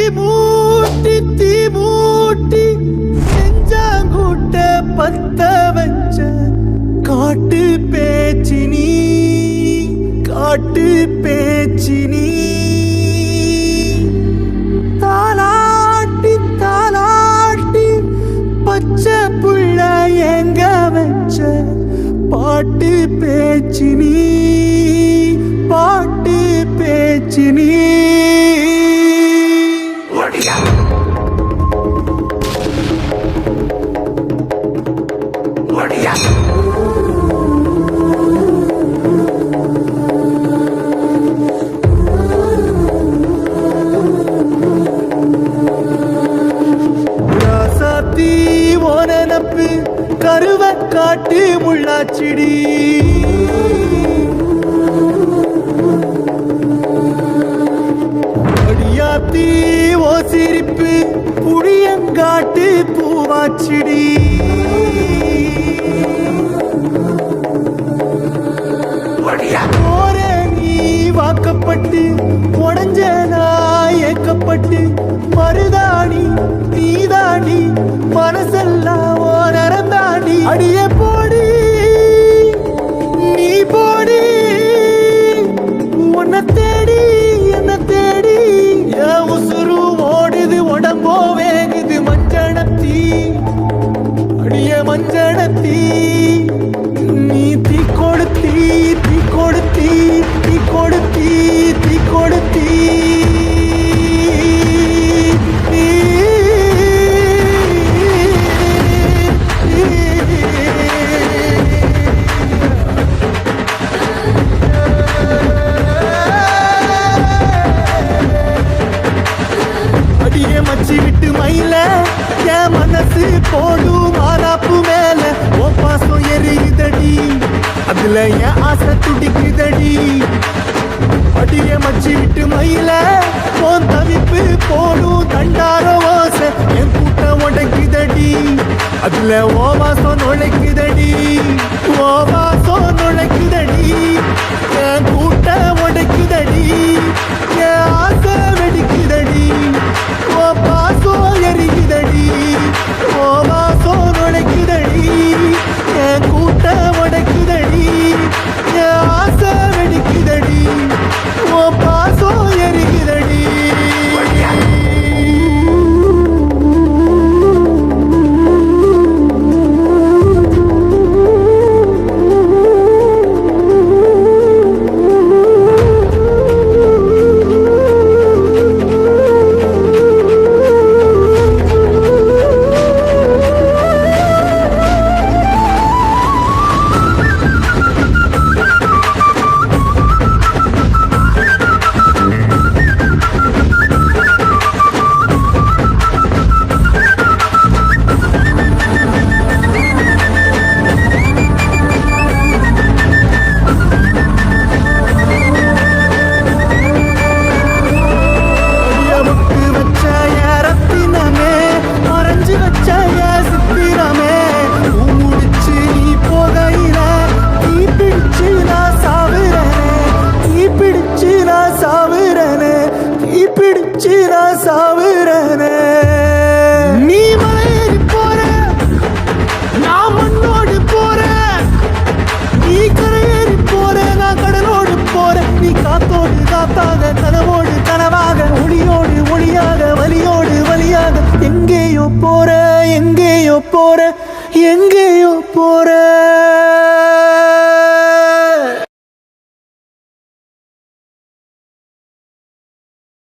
தீ மூட்டி நெஞ்சாங்கூட்ட பத்த வச்ச காட்டு பேச்சினி தாலாட்டி தாலாட்டி பச்சை புள்ள எங்க வச்ச பாட்டு பேச்சினி ராசாத்தி ஓனப்பு கருவ காட்டு முள்ளாச்சிடி அடியாத்தி ஓ சிரிப்பு புளியங்காட்டு பூவாச்சிடி போற நீ வாக்கப்பட்டு உடஞ்ச நாய் ஏக்கப்பட்டு மருதாணி நீதாண்டி மனசெல்லாம் ஓ நரந்தாண்டி அடியே போடி நீ போடி உன்னை தேடி என்ன தேடி என் உசுரு ஓடுது உடம்போ வேகுது மஞ்சனத்தி அடிய மஞ்சனத்தி நீ தீ கொடுத்தி அடியே மச்சி விட்டு மயில என் மனசு போடும் மாறாப்பு மேல ஓ பாசம் எரியுதடி அதுல என் ஆசை துடிக்குதடி அடியே மச்சி விட்டு மயில போன் தவிப்பு போடும் தண்டார ஓசை என் கூட்டம் உடைக்குதடி அதுல ஓ வாசம் நுழைக்குதடி ஓ வாசம் நுழைக்குதடி என் கூட்டம் உடைக்குதடி என் ஆசை வெடிக்குதடி ஓ பாசம் எரிக்குதடி ஓ வாசம் நுழைக்குதடி என் கூட்டம் உடைக்குதடி என் ஆசை வெடிக்குதடி ஓ பாசம் எரிக்குதடி நீ மலையேறி போற நான் மண்ணோடு போற நீ கரையேறி போற நான் கடலோடு போற நீ காத்தோடு காத்தாக கனவோடு கனவாக ஒளியோடு ஒளியாக வலியோடு வலியாக எங்கேயோ போற எங்கேயோ போற எங்கேயோ போற